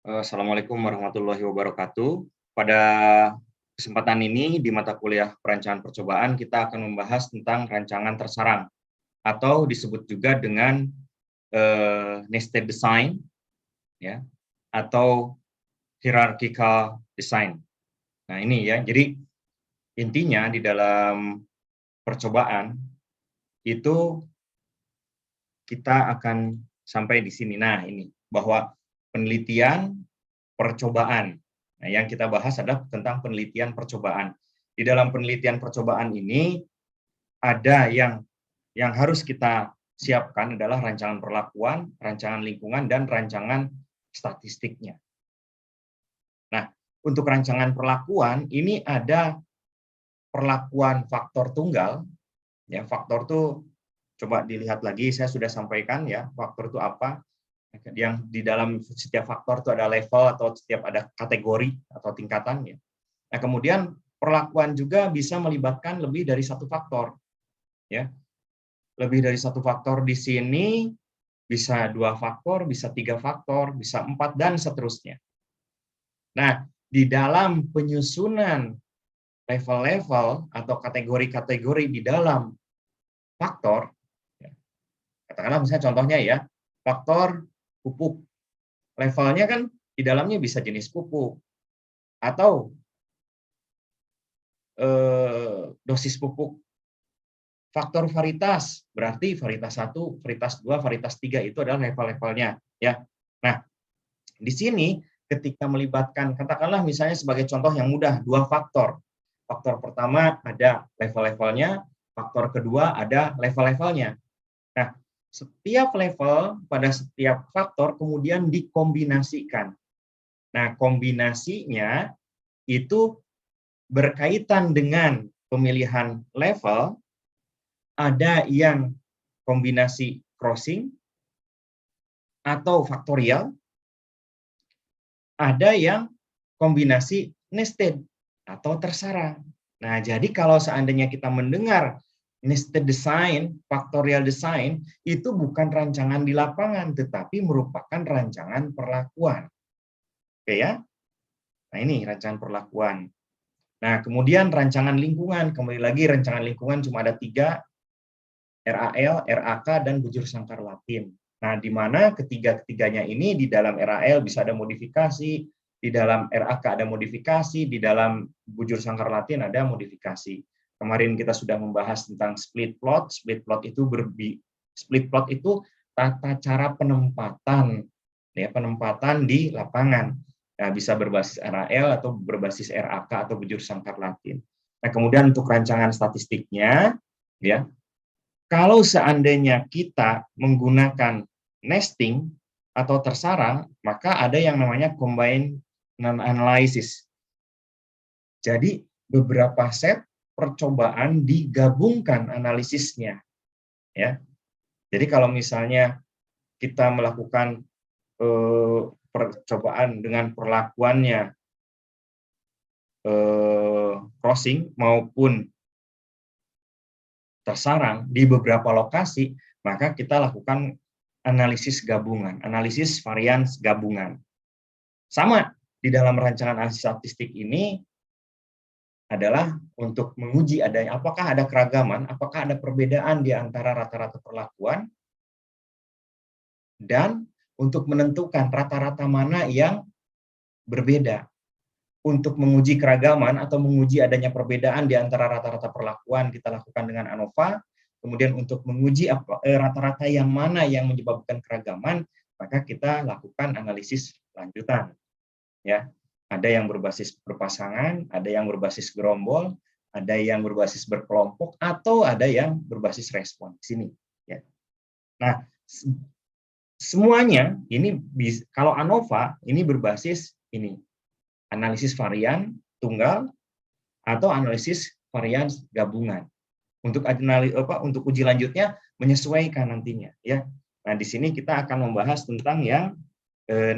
Assalamualaikum warahmatullahi wabarakatuh. Pada kesempatan ini di mata kuliah perancangan percobaan kita akan membahas tentang rancangan tersarang atau disebut juga dengan nested design, ya, atau hierarchical design. Nah ini ya, jadi intinya di dalam percobaan itu kita akan sampai di sini. Nah ini bahwa penelitian percobaan. Nah, yang kita bahas adalah tentang penelitian percobaan. Di dalam penelitian percobaan ini ada yang harus kita siapkan adalah rancangan perlakuan, rancangan lingkungan, dan rancangan statistiknya. Nah, untuk rancangan perlakuan ini ada perlakuan faktor tunggal. Ya, faktor itu coba dilihat lagi, saya sudah sampaikan ya, faktor itu apa? Yang di dalam setiap faktor itu ada level atau setiap ada kategori atau tingkatannya. Nah, kemudian perlakuan juga bisa melibatkan lebih dari satu faktor, ya. Lebih dari satu faktor di sini bisa 2 faktor, bisa 3 faktor, bisa 4 dan seterusnya. Nah, di dalam penyusunan level-level atau kategori-kategori di dalam faktor, ya, katakanlah misalnya contohnya ya, faktor pupuk. Levelnya kan di dalamnya bisa jenis pupuk atau dosis pupuk. Faktor varietas, berarti varietas 1, varietas 2, varietas 3 itu adalah level-levelnya, ya. Nah, di sini ketika melibatkan, katakanlah misalnya sebagai contoh yang mudah, 2 faktor. Faktor pertama ada level-levelnya, faktor kedua ada level-levelnya. Nah, setiap level pada setiap faktor kemudian dikombinasikan. Nah, kombinasinya itu berkaitan dengan pemilihan level. Ada yang kombinasi crossing atau faktorial, ada yang kombinasi nested atau tersarang. Nah, jadi kalau seandainya kita mendengar nested design, factorial design, itu bukan rancangan di lapangan, tetapi merupakan rancangan perlakuan. Oke ya? Nah, ini rancangan perlakuan. Nah, kemudian rancangan lingkungan, kembali lagi rancangan lingkungan cuma ada 3, RAL, RAK, dan bujur sangkar Latin. Nah, di mana ketiga-ketiganya ini di dalam RAL bisa ada modifikasi, di dalam RAK ada modifikasi, di dalam bujur sangkar Latin ada modifikasi. Kemarin kita sudah membahas tentang split plot. Split plot itu tata cara penempatan, ya, penempatan di lapangan. Nah, bisa berbasis RAL atau berbasis RAK atau bujur sangkar Latin. Nah, kemudian untuk rancangan statistiknya, ya, kalau seandainya kita menggunakan nesting atau tersarang, maka ada yang namanya combined analysis. Jadi beberapa set percobaan digabungkan analisisnya, ya. Jadi kalau misalnya kita melakukan percobaan dengan perlakuannya crossing maupun tersarang di beberapa lokasi, maka kita lakukan analisis gabungan, analisis varians gabungan. Sama di dalam rancangan analisis statistik ini adalah untuk menguji adanya apakah ada keragaman, apakah ada perbedaan di antara rata-rata perlakuan, dan untuk menentukan rata-rata mana yang berbeda. Untuk menguji keragaman atau menguji adanya perbedaan di antara rata-rata perlakuan, kita lakukan dengan ANOVA. Kemudian untuk menguji rata-rata yang mana yang menyebabkan keragaman, maka kita lakukan analisis lanjutan. Ya, ada yang berbasis berpasangan, ada yang berbasis gerombol, ada yang berbasis berkelompok, atau ada yang berbasis respon di sini. Ya. Nah, semuanya ini kalau ANOVA ini berbasis ini. Analisis varian tunggal atau analisis varian gabungan. Untuk uji lanjutnya menyesuaikan nantinya, ya. Nah, di sini kita akan membahas tentang yang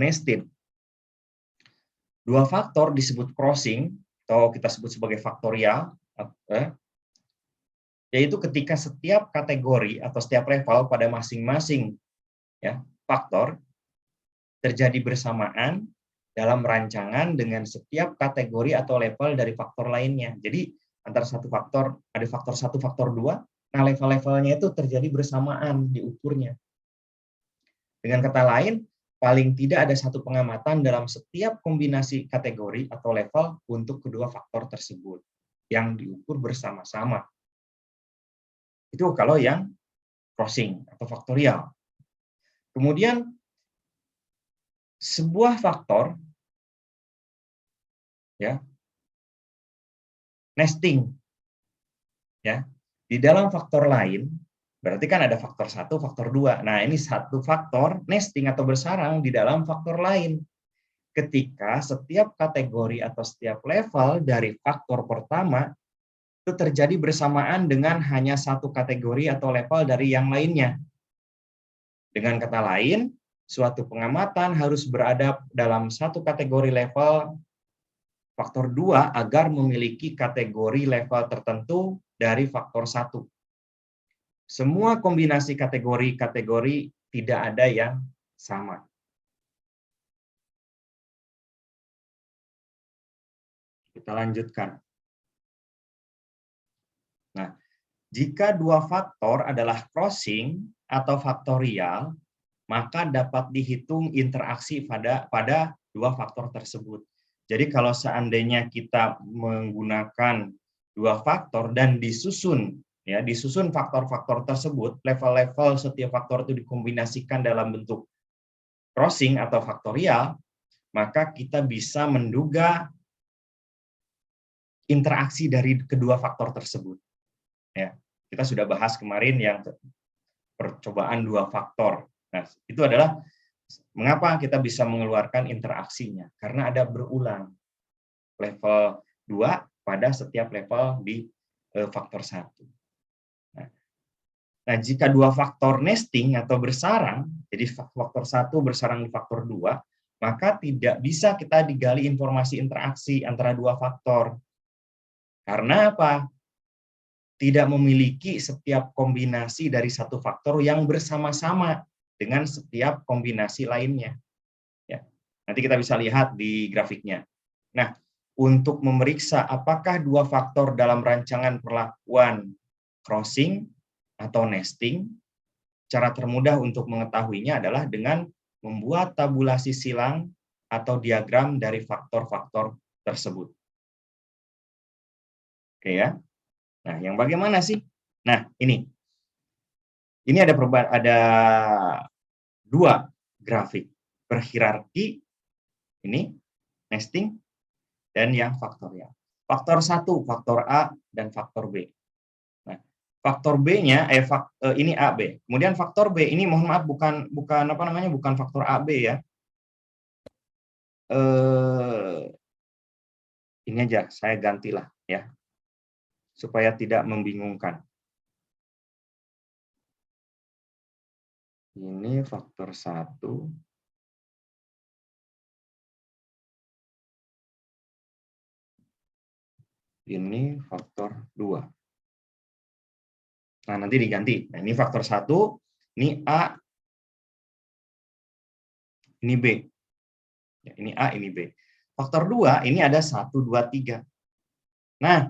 nested. 2 faktor disebut crossing atau kita sebut sebagai faktorial, yaitu ketika setiap kategori atau setiap level pada masing-masing, ya, faktor terjadi bersamaan dalam rancangan dengan setiap kategori atau level dari faktor lainnya. Jadi antara satu faktor, ada faktor 1, faktor 2, nah level-levelnya itu terjadi bersamaan diukurnya. Dengan kata lain, paling tidak ada satu pengamatan dalam setiap kombinasi kategori atau level untuk kedua faktor tersebut yang diukur bersama-sama. Itu kalau yang crossing atau faktorial. Kemudian sebuah faktor ya nesting ya di dalam faktor lain, berarti kan ada faktor 1, faktor 2. Nah, ini satu faktor nesting atau bersarang di dalam faktor lain. Ketika setiap kategori atau setiap level dari faktor pertama itu terjadi bersamaan dengan hanya satu kategori atau level dari yang lainnya. Dengan kata lain, suatu pengamatan harus berada dalam satu kategori level faktor 2 agar memiliki kategori level tertentu dari faktor 1. Semua kombinasi kategori-kategori tidak ada yang sama. Kita lanjutkan. Nah, jika dua faktor adalah crossing atau faktorial, maka dapat dihitung interaksi pada dua faktor tersebut. Jadi kalau seandainya kita menggunakan dua faktor dan disusun faktor-faktor tersebut, level-level setiap faktor itu dikombinasikan dalam bentuk crossing atau faktorial, maka kita bisa menduga interaksi dari kedua faktor tersebut. Ya, kita sudah bahas kemarin yang percobaan dua faktor. Nah, itu adalah mengapa kita bisa mengeluarkan interaksinya, karena ada berulang level 2 pada setiap level di faktor 1. Nah, jika dua faktor nesting atau bersarang, jadi faktor 1 bersarang di faktor 2, maka tidak bisa kita digali informasi interaksi antara dua faktor. Karena apa? Tidak memiliki setiap kombinasi dari satu faktor yang bersama-sama dengan setiap kombinasi lainnya. Ya, nanti kita bisa lihat di grafiknya. Nah, untuk memeriksa apakah dua faktor dalam rancangan perlakuan crossing atau nesting, cara termudah untuk mengetahuinya adalah dengan membuat tabulasi silang atau diagram dari faktor-faktor tersebut. Oke ya. Nah, yang bagaimana sih? Nah, ini ada dua grafik berhierarki, ini nesting, dan yang faktorial. Faktor 1, faktor A, dan faktor B. Nah, faktor B-nya, ini A, B. Kemudian faktor B, ini mohon maaf bukan faktor A, B ya. Ini aja, saya gantilah ya, supaya tidak membingungkan. Ini faktor 1. Ini faktor 2. Nah, nanti diganti. Nah, ini faktor 1, ini A, ini B. Ya, ini A, ini B. Faktor 2, ini ada 1, 2, 3. Nah,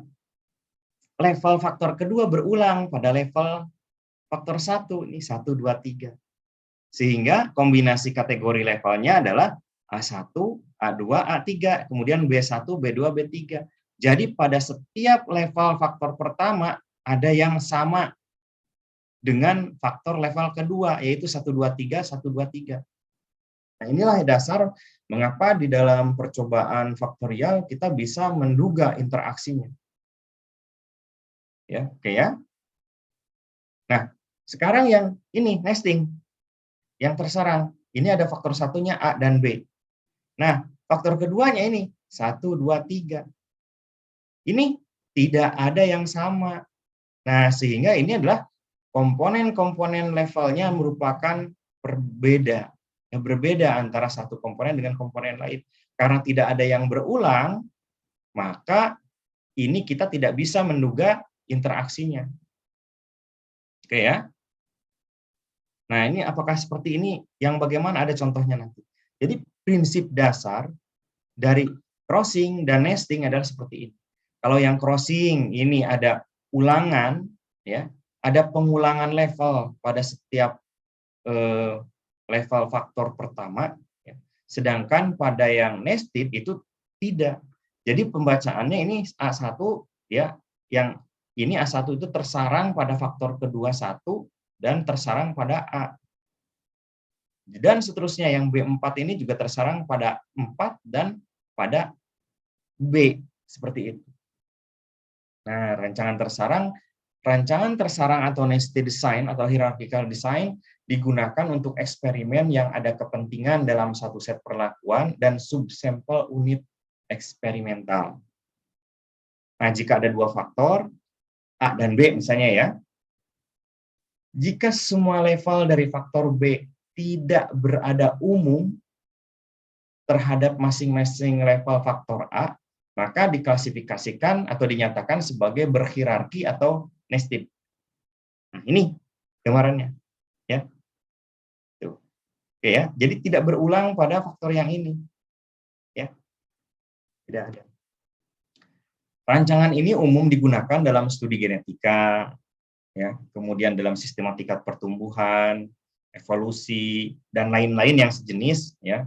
level faktor kedua berulang pada level faktor 1. Ini 1, 2, 3. Sehingga kombinasi kategori levelnya adalah A1, A2, A3, kemudian B1, B2, B3. Jadi pada setiap level faktor pertama ada yang sama dengan faktor level kedua, yaitu 1, 2, 3, 1, 2, 3. Nah, inilah dasar mengapa di dalam percobaan faktorial kita bisa menduga interaksinya. Ya, oke ya. Nah, sekarang yang ini nesting, yang tersarang. Ini ada faktor satunya A dan B. Nah, faktor keduanya ini 1, 2, 3. Ini tidak ada yang sama. Nah, sehingga ini adalah komponen-komponen levelnya merupakan berbeda. Berbeda antara satu komponen dengan komponen lain. Karena tidak ada yang berulang, maka ini kita tidak bisa menduga interaksinya. Oke ya. Nah, ini apakah seperti ini? Yang bagaimana? Ada contohnya nanti. Jadi prinsip dasar dari crossing dan nesting adalah seperti ini. Kalau yang crossing ini ada ulangan, ya, ada pengulangan level pada setiap level faktor pertama, ya. Sedangkan pada yang nested itu tidak. Jadi pembacaannya ini A1, ya, yang ini A1 itu tersarang pada faktor kedua 1 dan tersarang pada A. Dan seterusnya yang B4 ini juga tersarang pada 4 dan pada B, seperti itu. Nah, rancangan tersarang atau nested design atau hierarchical design digunakan untuk eksperimen yang ada kepentingan dalam satu set perlakuan dan subsampel unit eksperimental. Nah, jika ada dua faktor, A dan B misalnya ya, jika semua level dari faktor B tidak berada umum terhadap masing-masing level faktor A, maka diklasifikasikan atau dinyatakan sebagai berhierarki atau nested. Nah, ini gambarannya, ya. Tuh. Oke ya, jadi tidak berulang pada faktor yang ini, ya. Tidak ada. Rancangan ini umum digunakan dalam studi genetika, ya, kemudian dalam sistematika pertumbuhan, evolusi, dan lain-lain yang sejenis, ya,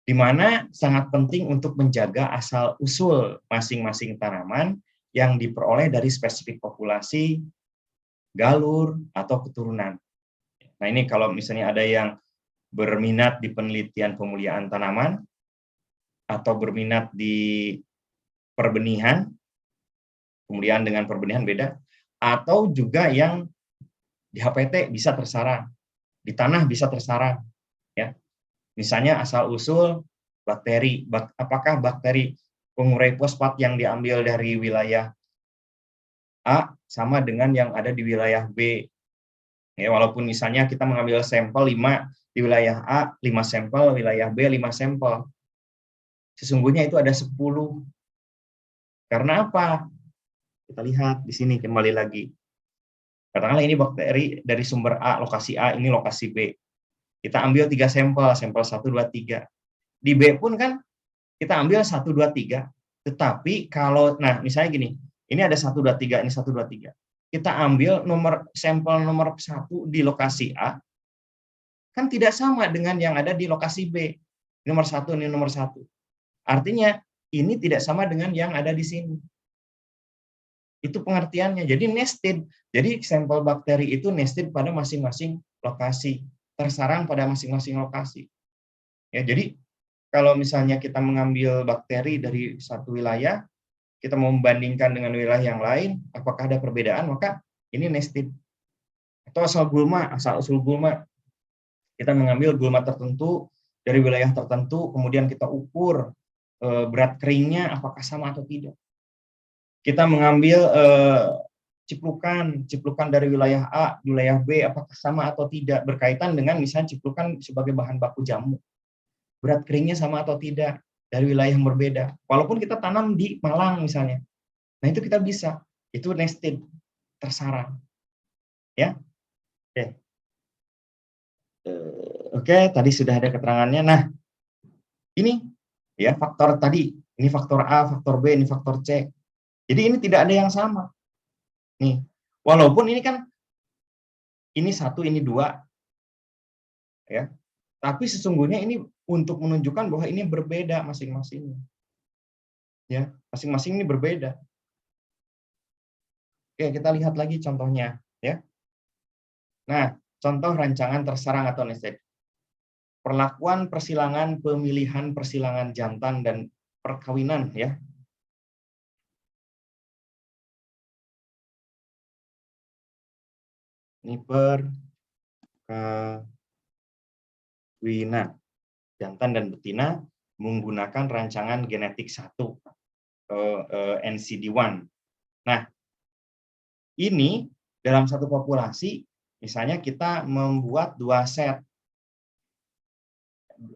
di mana sangat penting untuk menjaga asal-usul masing-masing tanaman yang diperoleh dari spesifik populasi, galur, atau keturunan. Nah, ini kalau misalnya ada yang berminat di penelitian pemuliaan tanaman, atau berminat di perbenihan, kemudian dengan perbenihan beda, atau juga yang di HPT bisa tersarang, di tanah bisa tersarang, ya. Misalnya asal-usul bakteri, apakah bakteri pengurai fosfat yang diambil dari wilayah A sama dengan yang ada di wilayah B. Ya, walaupun misalnya kita mengambil sampel 5 di wilayah A, 5 sampel, wilayah B 5 sampel. Sesungguhnya itu ada 10. Karena apa? Kita lihat di sini kembali lagi. Katakanlah ini bakteri dari sumber A, lokasi A, ini lokasi B. Kita ambil 3 sampel, sampel 1, 2, 3. Di B pun kan kita ambil 1, 2, 3. Tetapi kalau, nah misalnya gini, ini ada 1, 2, 3, ini 1, 2, 3. Kita ambil sampel nomor 1 di lokasi A, kan tidak sama dengan yang ada di lokasi B. Nomor 1, ini nomor 1. Artinya, ini tidak sama dengan yang ada di sini. Itu pengertiannya. Jadi nested. Jadi sampel bakteri itu nested pada masing-masing lokasi, tersarang pada masing-masing lokasi. Ya, jadi kalau misalnya kita mengambil bakteri dari satu wilayah, kita mau membandingkan dengan wilayah yang lain, apakah ada perbedaan, maka ini nested. Atau asal-usul gulma. Kita mengambil gulma tertentu dari wilayah tertentu, kemudian kita ukur berat keringnya apakah sama atau tidak. Kita mengambil ciplukan dari wilayah A, wilayah B, apakah sama atau tidak, berkaitan dengan misalnya ciplukan sebagai bahan baku jamu. Berat keringnya sama atau tidak, dari wilayah yang berbeda. Walaupun kita tanam di Malang misalnya. Nah, itu kita bisa. Itu nested, tersarang. Ya. Oke. Oke, tadi sudah ada keterangannya. Nah, ini ya faktor tadi. Ini faktor A, faktor B, ini faktor C. Jadi ini tidak ada yang sama. Nih, walaupun ini kan ini 1, ini 2, ya. Tapi sesungguhnya ini untuk menunjukkan bahwa ini berbeda masing-masing. Ya, masing-masing ini berbeda. Oke, kita lihat lagi contohnya, ya. Nah, contoh rancangan tersarang atau nested. Perlakuan persilangan, pemilihan persilangan jantan dan perkawinan, ya. Ini perkawinan jantan dan betina menggunakan rancangan genetik 1 NCD1. Nah, ini dalam satu populasi, misalnya kita membuat 2 set.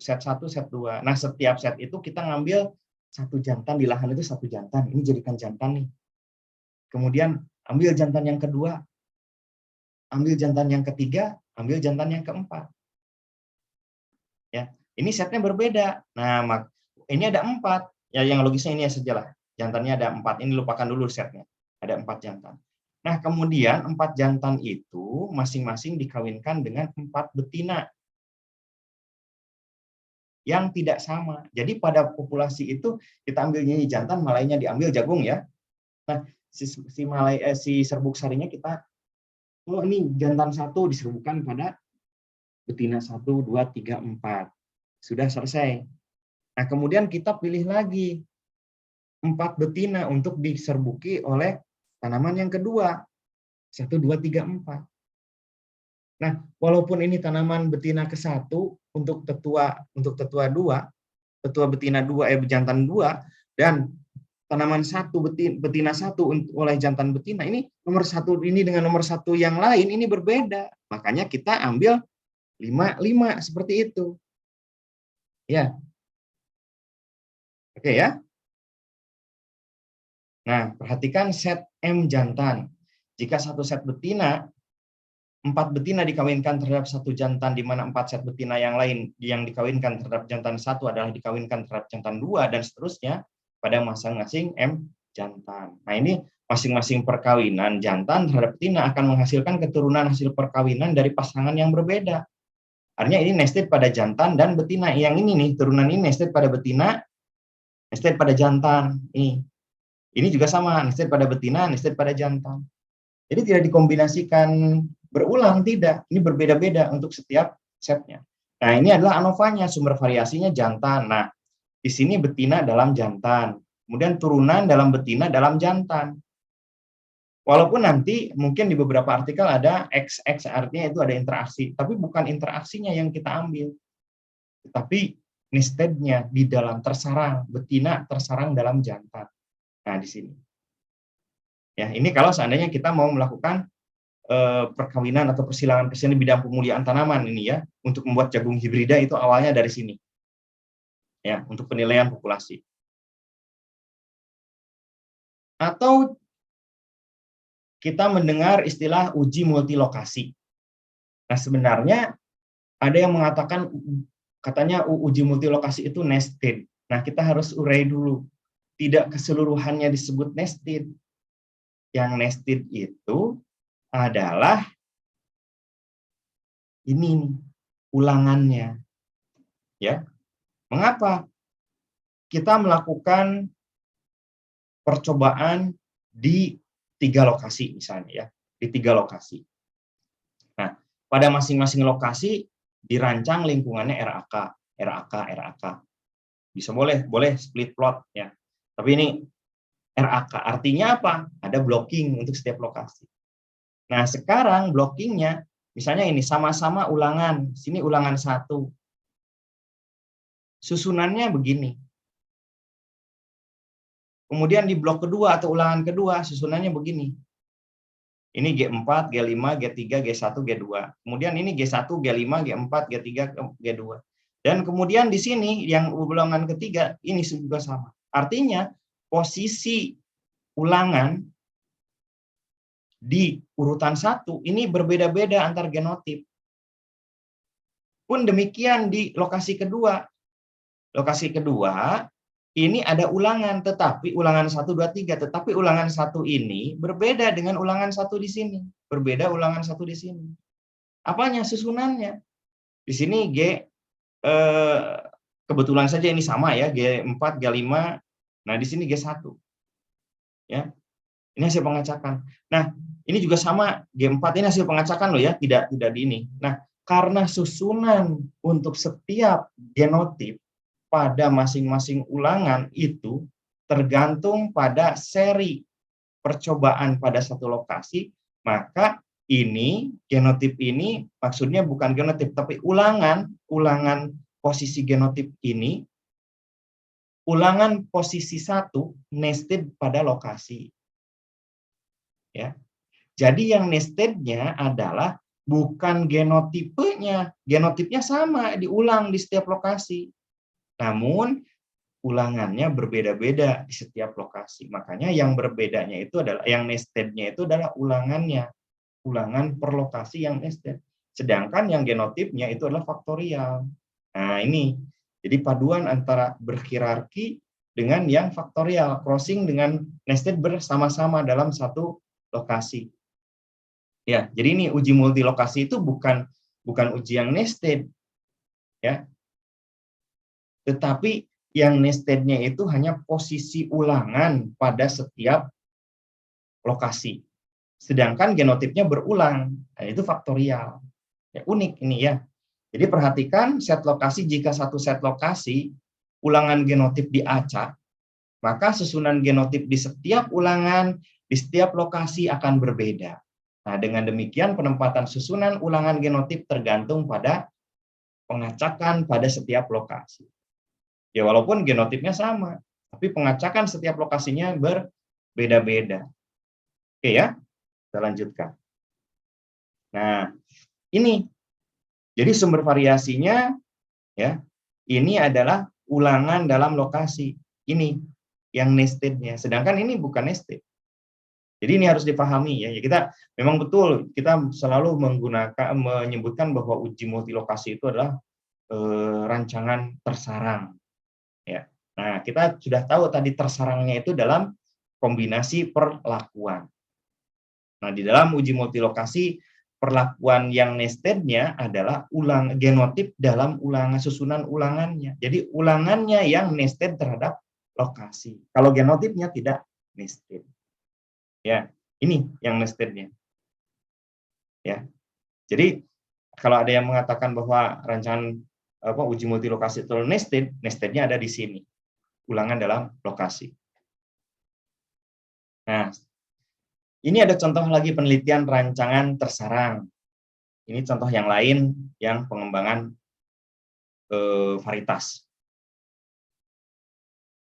Set 1, set 2. Nah, setiap set itu kita ngambil 1 jantan, di lahan itu 1 jantan. Ini jadikan jantan nih. Kemudian ambil jantan yang kedua, ambil jantan yang ketiga, ambil jantan yang keempat. Ya. Ini setnya berbeda. Nah, ini ada 4. Ya, yang logisnya ini saja lah. Jantannya ada 4. Ini lupakan dulu setnya. Ada 4 jantan. Nah, kemudian 4 jantan itu masing-masing dikawinkan dengan 4 betina yang tidak sama. Jadi pada populasi itu kita ambil ini jantan, malainya diambil jagung ya. Nah, si serbuk sarinya kita, oh ini jantan 1 diserbukan pada betina 1, 2, 3, 4. Sudah selesai. Nah, kemudian kita pilih lagi 4 betina untuk diserbuki oleh tanaman yang kedua. 1, 2, 3, 4. Nah, walaupun ini tanaman betina ke-1 untuk tetua 2, tetua betina 2 jantan 2, dan tanaman 1 betina 1 oleh jantan betina, ini nomor 1 ini dengan nomor 1 yang lain ini berbeda. Makanya kita ambil 5 seperti itu. Ya. Oke ya. Nah, perhatikan set M jantan. Jika satu set betina, 4 betina dikawinkan terhadap 1 jantan, di mana 4 set betina yang lain yang dikawinkan terhadap jantan 1 adalah dikawinkan terhadap jantan 2, dan seterusnya pada masing-masing M jantan. Nah, ini masing-masing perkawinan jantan terhadap betina akan menghasilkan keturunan hasil perkawinan dari pasangan yang berbeda. Artinya ini nested pada jantan dan betina. Yang ini nih, turunan ini nested pada betina, nested pada jantan. Ini juga sama, nested pada betina, nested pada jantan. Jadi tidak dikombinasikan berulang, tidak. Ini berbeda-beda untuk setiap setnya. Nah, ini adalah ANOVA-nya, sumber variasinya jantan. Nah, di sini betina dalam jantan. Kemudian turunan dalam betina dalam jantan. Walaupun nanti mungkin di beberapa artikel ada XX, artinya itu ada interaksi. Tapi bukan interaksinya yang kita ambil. Tetapi nestednya di dalam tersarang, betina tersarang dalam jantan. Nah, di sini. Ya, ini kalau seandainya kita mau melakukan perkawinan atau persilangan di bidang pemuliaan tanaman ini ya, untuk membuat jagung hibrida itu awalnya dari sini. Ya, untuk penilaian populasi. Atau kita mendengar istilah uji multilokasi. Nah, sebenarnya ada yang mengatakan katanya uji multilokasi itu nested. Nah, kita harus urai dulu. Tidak keseluruhannya disebut nested. Yang nested itu adalah ini ulangannya. Ya. Mengapa? Kita melakukan percobaan di 3 lokasi misalnya ya, di 3 lokasi. Nah, pada masing-masing lokasi dirancang lingkungannya RAK. Bisa boleh split plot ya. Tapi ini RAK artinya apa? Ada blocking untuk setiap lokasi. Nah, sekarang blockingnya misalnya ini sama-sama ulangan, sini ulangan 1. Susunannya begini. Kemudian di blok kedua atau ulangan kedua susunannya begini. Ini G4, G5, G3, G1, G2. Kemudian ini G1, G5, G4, G3, G2. Dan kemudian di sini yang ulangan ketiga ini juga sama. Artinya posisi ulangan di urutan 1 ini berbeda-beda antar genotip. Pun demikian di lokasi kedua. Lokasi kedua ini ada ulangan, tetapi ulangan 1, 2, 3. Tetapi ulangan 1 ini berbeda dengan ulangan 1 di sini. Berbeda ulangan 1 di sini. Apanya? Susunannya. Di sini kebetulan saja ini sama ya, G4, G5. Nah, di sini G1. Ya. Ini hasil pengacakan. Nah, ini juga sama, G4 ini hasil pengacakan loh ya, tidak di ini. Nah, karena susunan untuk setiap genotip pada masing-masing ulangan itu tergantung pada seri percobaan pada satu lokasi, maka ini genotip ini maksudnya bukan genotip tapi ulangan posisi genotip ini, ulangan posisi 1 nested pada lokasi. Ya. Jadi yang nestednya adalah bukan genotipenya, genotipnya sama diulang di setiap lokasi. Namun ulangannya berbeda-beda di setiap lokasi. Makanya yang berbedanya itu adalah yang nestednya itu adalah ulangannya, ulangan per lokasi yang nested. Sedangkan yang genotipnya itu adalah faktorial. Nah, ini. Jadi paduan antara berhierarki dengan yang faktorial, crossing dengan nested bersama-sama dalam satu lokasi. Ya, jadi ini uji multilokasi itu bukan uji yang nested, ya. Tetapi yang nestednya itu hanya posisi ulangan pada setiap lokasi. Sedangkan genotipnya berulang, nah, itu faktorial. Ya, unik ini ya. Jadi perhatikan set lokasi, jika satu set lokasi ulangan genotip diacak, maka susunan genotip di setiap ulangan, di setiap lokasi akan berbeda. Nah, dengan demikian penempatan susunan ulangan genotip tergantung pada pengacakan pada setiap lokasi. Ya, walaupun genotipnya sama, tapi pengacakan setiap lokasinya berbeda-beda. Oke ya, kita lanjutkan. Nah, ini. Jadi sumber variasinya ya, ini adalah ulangan dalam lokasi. Ini yang nestednya. Sedangkan ini bukan nested. Jadi ini harus dipahami ya. Kita memang betul kita selalu menyebutkan bahwa uji multilokasi itu adalah rancangan tersarang. Ya. Nah, kita sudah tahu tadi tersarangnya itu dalam kombinasi perlakuan. Nah, di dalam uji multilokasi perlakuan yang nestednya adalah genotip dalam susunan ulangannya. Jadi ulangannya yang nested terhadap lokasi. Kalau genotipnya tidak nested. Ya, ini yang nestednya. Ya. Jadi kalau ada yang mengatakan bahwa rancangan uji multilokasi itu nested, nestednya ada di sini. Ulangan dalam lokasi. Nah, ini ada contoh lagi penelitian rancangan tersarang. Ini contoh yang lain yang pengembangan varietas.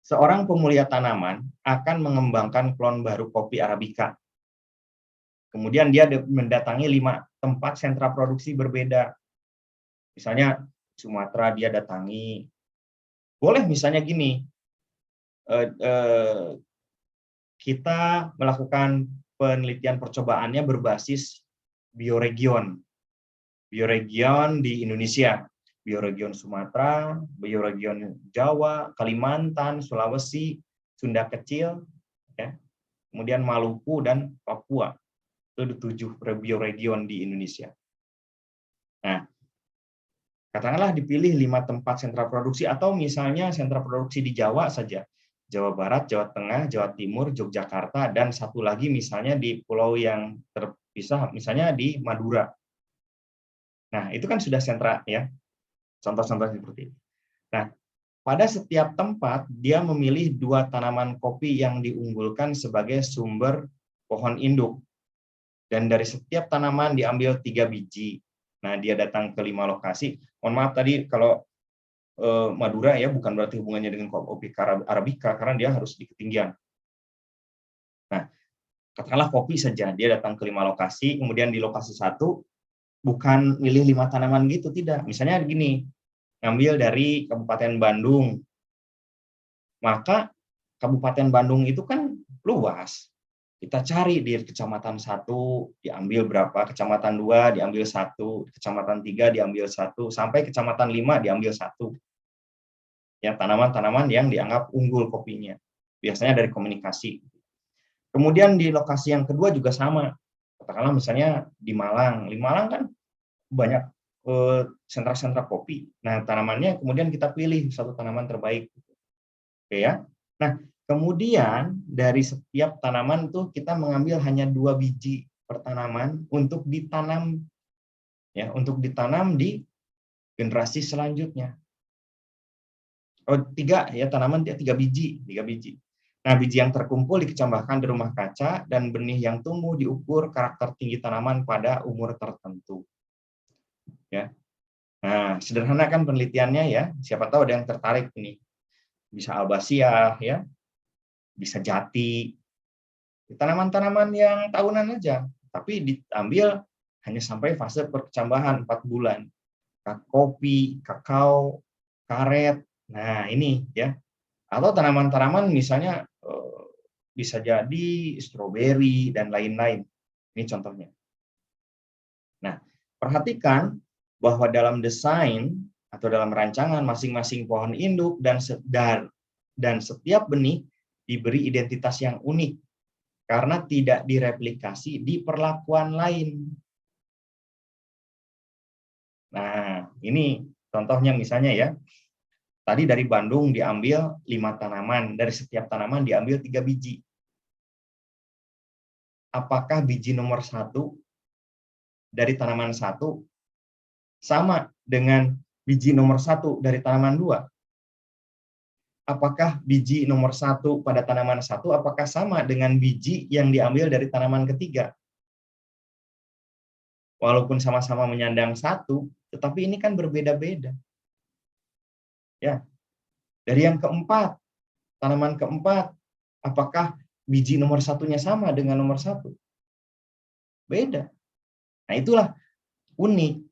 Seorang pemulia tanaman akan mengembangkan klon baru kopi Arabica. Kemudian dia mendatangi 5 tempat sentra produksi berbeda. Misalnya Sumatera dia datangi. Boleh misalnya gini, kita melakukan penelitian percobaannya berbasis bioregion. Bioregion di Indonesia. Bioregion Sumatera, bioregion Jawa, Kalimantan, Sulawesi, Sunda Kecil, ya. Kemudian Maluku dan Papua. Itu 7 bioregion di Indonesia. Nah, katakanlah dipilih 5 tempat sentra produksi atau misalnya sentra produksi di Jawa saja. Jawa Barat, Jawa Tengah, Jawa Timur, Yogyakarta, dan satu lagi misalnya di pulau yang terpisah, misalnya di Madura. Nah, itu kan sudah sentra ya. Contoh-contoh seperti itu. Nah, pada setiap tempat dia memilih 2 tanaman kopi yang diunggulkan sebagai sumber pohon induk. Dan dari setiap tanaman diambil 3 biji. Nah, dia datang ke 5 lokasi. Mohon maaf tadi kalau Madura ya bukan berarti hubungannya dengan kopi Arabica karena dia harus di ketinggian. Nah, katakanlah kopi saja, dia datang ke 5 lokasi, kemudian di lokasi 1 bukan milih 5 tanaman gitu, tidak. Misalnya begini, ngambil dari Kabupaten Bandung. Maka Kabupaten Bandung itu kan luas. Kita cari di kecamatan 1 diambil berapa, kecamatan 2 diambil 1, kecamatan 3 diambil 1, sampai kecamatan 5 diambil 1. Ya, tanaman-tanaman yang dianggap unggul kopinya. Biasanya dari komunikasi. Kemudian di lokasi yang kedua juga sama. Katakanlah misalnya di Malang. Di Malang kan banyak sentra-sentra kopi. Nah, tanamannya kemudian kita pilih satu tanaman terbaik. Oke ya. Nah, kemudian dari setiap tanaman itu kita mengambil hanya 2 biji per tanaman untuk ditanam ya, untuk ditanam di generasi selanjutnya. Oh, 3 ya, tanaman 3 biji. Nah, biji yang terkumpul dikecambahkan di rumah kaca dan benih yang tumbuh diukur karakter tinggi tanaman pada umur tertentu. Ya. Nah, sederhana kan penelitiannya ya. Siapa tahu ada yang tertarik ini. Bisa albasiah ya, bisa jati. Tanaman-tanaman yang tahunan aja, tapi diambil hanya sampai fase perkecambahan 4 bulan. Kopi, kakao, karet. Nah, ini ya. Atau tanaman-tanaman misalnya bisa jadi stroberi dan lain-lain. Ini contohnya. Nah, perhatikan bahwa dalam desain atau dalam rancangan masing-masing pohon induk dan setiap benih diberi identitas yang unik karena tidak direplikasi di perlakuan lain. Nah, ini contohnya misalnya ya. Tadi dari Bandung diambil 5 tanaman, dari setiap tanaman diambil 3 biji. Apakah biji nomor 1 dari tanaman 1 sama dengan biji nomor 1 dari tanaman 2? Apakah biji nomor 1 pada tanaman 1 apakah sama dengan biji yang diambil dari tanaman ketiga? Walaupun sama-sama menyandang 1, tetapi ini kan berbeda-beda. Ya. Dari yang keempat, tanaman keempat, apakah biji nomor 1-nya sama dengan nomor 1? Beda. Nah, itulah unik,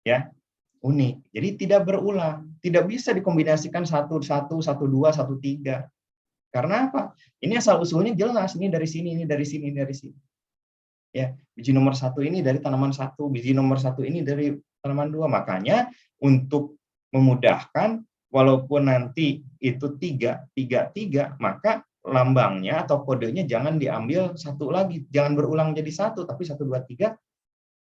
ya. Unik. Jadi tidak berulang, tidak bisa dikombinasikan 1, 1, 1, 2, 1, 3. Karena apa? Ini asal-usulnya jelas, ini dari sini, ini dari sini, ini dari sini. Ya, biji nomor 1 ini dari tanaman 1, biji nomor 1 ini dari tanaman 2. Makanya untuk memudahkan, walaupun nanti itu 3, 3, 3, maka lambangnya atau kodenya jangan diambil 1 lagi, jangan berulang jadi 1, tapi 1, 2, 3,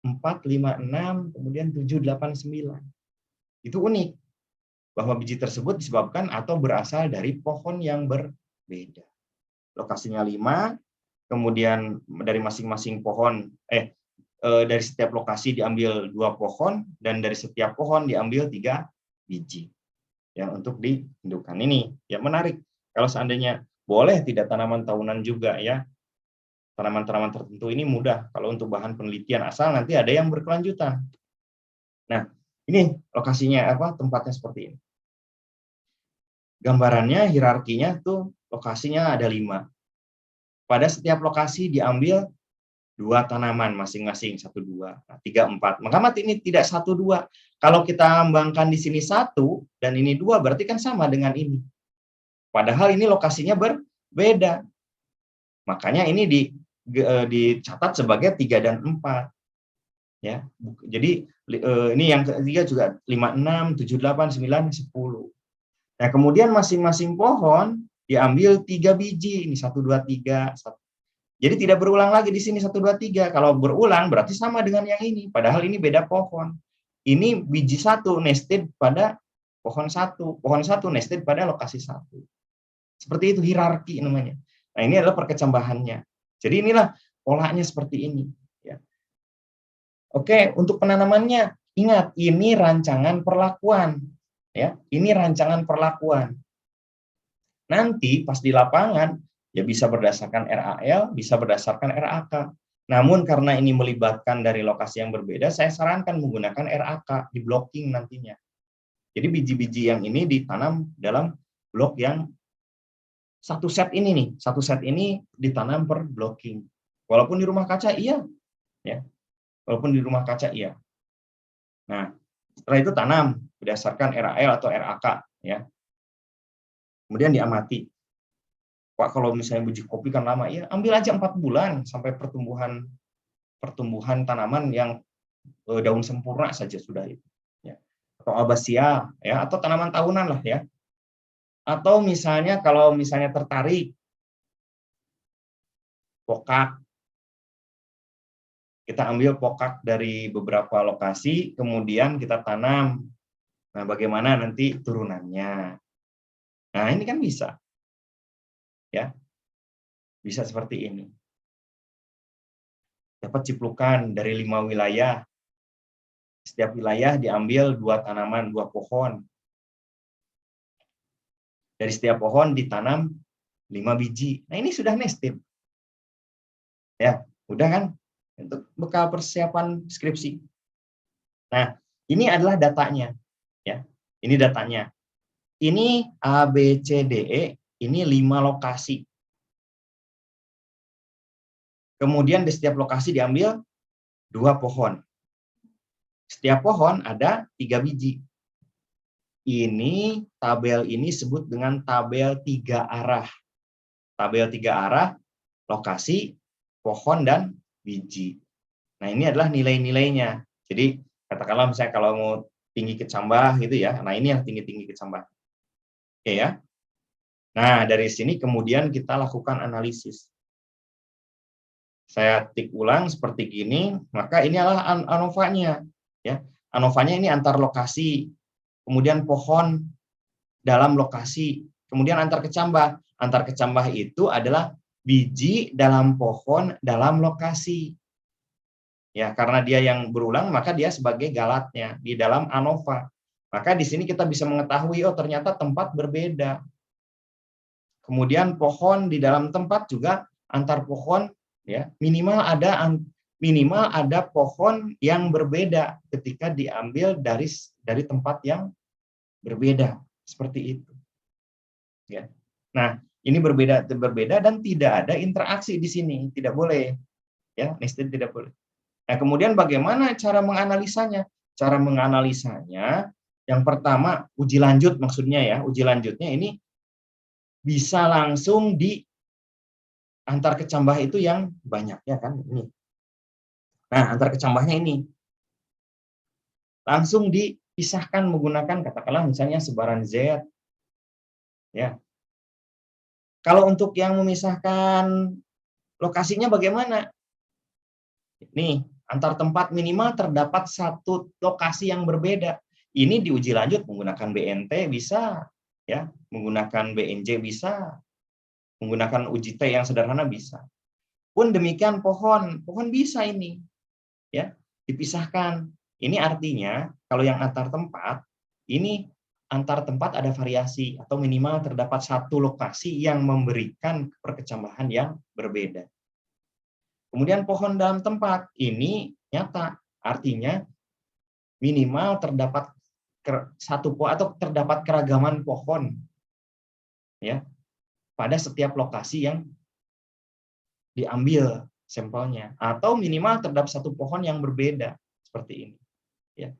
4, 5, 6, kemudian 7, 8, 9. Itu unik, bahwa biji tersebut disebabkan atau berasal dari pohon yang berbeda. Lokasinya 5, kemudian dari masing-masing pohon, dari setiap lokasi diambil 2 pohon, dan dari setiap pohon diambil 3 biji. Ya, untuk diindukkan ini, ya menarik. Kalau seandainya boleh tidak tanaman tahunan juga ya, tanaman-tanaman tertentu ini mudah kalau untuk bahan penelitian, asal nanti ada yang berkelanjutan. Nah, ini lokasinya tempatnya seperti ini. Gambarannya, hierarkinya tuh lokasinya ada 5. Pada setiap lokasi diambil 2 tanaman masing-masing, 1, 2, 3, 4. Maka ini tidak 1, 2. Kalau kita kembangkan di sini 1 dan ini 2, berarti kan sama dengan ini. Padahal ini lokasinya berbeda. Makanya ini dicatat sebagai 3 dan 4. Ya. Jadi ini yang ketiga juga 5, 6, 7, 8, 9, 10. Nah, kemudian masing-masing pohon diambil 3 biji. Ini 1, 2, 3. Jadi tidak berulang lagi di sini 1, 2, 3. Kalau berulang berarti sama dengan yang ini. Padahal ini beda pohon. Ini biji 1 nested pada pohon 1. Pohon 1 nested pada lokasi 1. Seperti itu hierarki namanya. Nah, ini adalah perkecambahannya. Jadi inilah polanya seperti ini. Ya. Oke, untuk penanamannya, ingat ini rancangan perlakuan. Ya, ini rancangan perlakuan. Nanti pas di lapangan, ya bisa berdasarkan RAL, bisa berdasarkan RAK. Namun karena ini melibatkan dari lokasi yang berbeda, saya sarankan menggunakan RAK di blocking nantinya. Jadi biji-biji yang ini ditanam dalam blok yang satu set ini nih, satu set ini ditanam per blocking. Walaupun di rumah kaca iya, ya. Walaupun di rumah kaca iya. Nah, setelah itu tanam berdasarkan RAL atau RAK, ya. Kemudian diamati. Pak, kalau misalnya biji kopi kan lama, ya ambil aja 4 bulan sampai pertumbuhan tanaman yang daun sempurna saja sudah itu. Ya. Atau albasia, ya, atau tanaman tahunan lah ya. Atau misalnya kalau misalnya tertarik pokak, kita ambil pokak dari beberapa lokasi, kemudian kita tanam. Nah, bagaimana nanti turunannya? Nah, ini kan bisa, ya, bisa seperti ini. Dapat ciplukan dari 5 wilayah. Setiap wilayah diambil 2 tanaman, 2 pohon. Dari setiap pohon ditanam 5 biji. Nah, ini sudah nested. Ya, udah kan? Untuk bekal persiapan skripsi. Nah, ini adalah datanya. Ya, ini datanya. Ini A, B, C, D, E. Ini 5 lokasi. Kemudian di setiap lokasi diambil 2 pohon. Setiap pohon ada 3 biji. Ini tabel ini disebut dengan tabel 3 arah. Tabel 3 arah, lokasi, pohon, dan biji. Nah, ini adalah nilai-nilainya. Jadi, katakanlah misalnya kalau mau tinggi kecambah gitu ya. Nah, ini yang tinggi-tinggi kecambah. Oke ya. Nah, dari sini kemudian kita lakukan analisis. Saya tik ulang seperti gini, maka ini adalah ANOVA-nya ya. ANOVA-nya ini antar lokasi, kemudian pohon dalam lokasi, kemudian antar kecambah. Antar kecambah itu adalah biji dalam pohon dalam lokasi. Ya, karena dia yang berulang, maka dia sebagai galatnya di dalam ANOVA. Maka di sini kita bisa mengetahui, oh ternyata tempat berbeda. Kemudian pohon di dalam tempat juga antar pohon ya minimal ada pohon yang berbeda ketika diambil dari tempat yang berbeda seperti itu. Ya. Nah, ini berbeda dan tidak ada interaksi di sini, tidak boleh. Ya, nested tidak boleh. Nah, kemudian bagaimana cara menganalisanya? Cara menganalisanya yang pertama uji lanjut maksudnya ya. Uji lanjutnya ini bisa langsung di antar kecambah itu yang banyak ya kan ini. Nah, antar kecambahnya ini langsung dipisahkan menggunakan katakanlah misalnya sebaran Z ya. Kalau untuk yang memisahkan lokasinya bagaimana? Nih, antar tempat minimal terdapat satu lokasi yang berbeda. Ini diuji lanjut menggunakan BNT bisa ya, menggunakan BNJ bisa, menggunakan uji T yang sederhana bisa. Pun demikian pohon bisa ini ya, dipisahkan. Ini artinya kalau yang antar tempat, ini antar tempat ada variasi atau minimal terdapat satu lokasi yang memberikan perkecambahan yang berbeda. Kemudian pohon dalam tempat ini nyata, artinya minimal terdapat satu pohon atau terdapat keragaman pohon ya pada setiap lokasi yang diambil sampelnya atau minimal terdapat satu pohon yang berbeda seperti ini ya.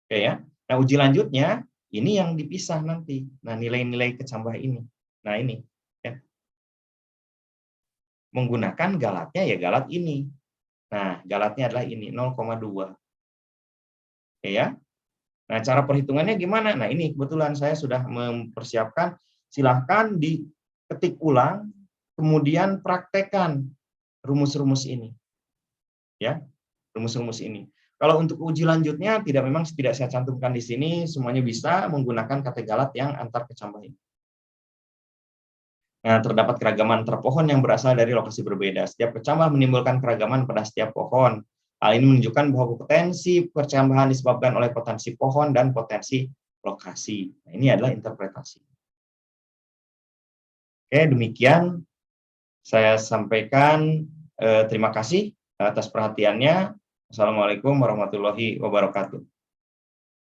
Oke ya. Nah, uji lanjutnya ini yang dipisah nanti. Nah, nilai-nilai kecambah ini. Nah, ini ya. Menggunakan galatnya ya galat ini. Nah, galatnya adalah ini 0,2. Oke ya. Nah, cara perhitungannya gimana? Nah, ini kebetulan saya sudah mempersiapkan. Silahkan diketik ulang, kemudian praktekkan rumus-rumus ini. Ya, rumus-rumus ini. Kalau untuk uji lanjutnya memang tidak saya cantumkan di sini, semuanya bisa menggunakan kata galat yang antar kecambah ini. Nah, terdapat keragaman antar pohon yang berasal dari lokasi berbeda. Setiap kecambah menimbulkan keragaman pada setiap pohon. Hal ini menunjukkan bahwa potensi percambahan disebabkan oleh potensi pohon dan potensi lokasi. Nah, ini adalah interpretasi. Oke, demikian saya sampaikan. Terima kasih atas perhatiannya. Assalamualaikum warahmatullahi wabarakatuh.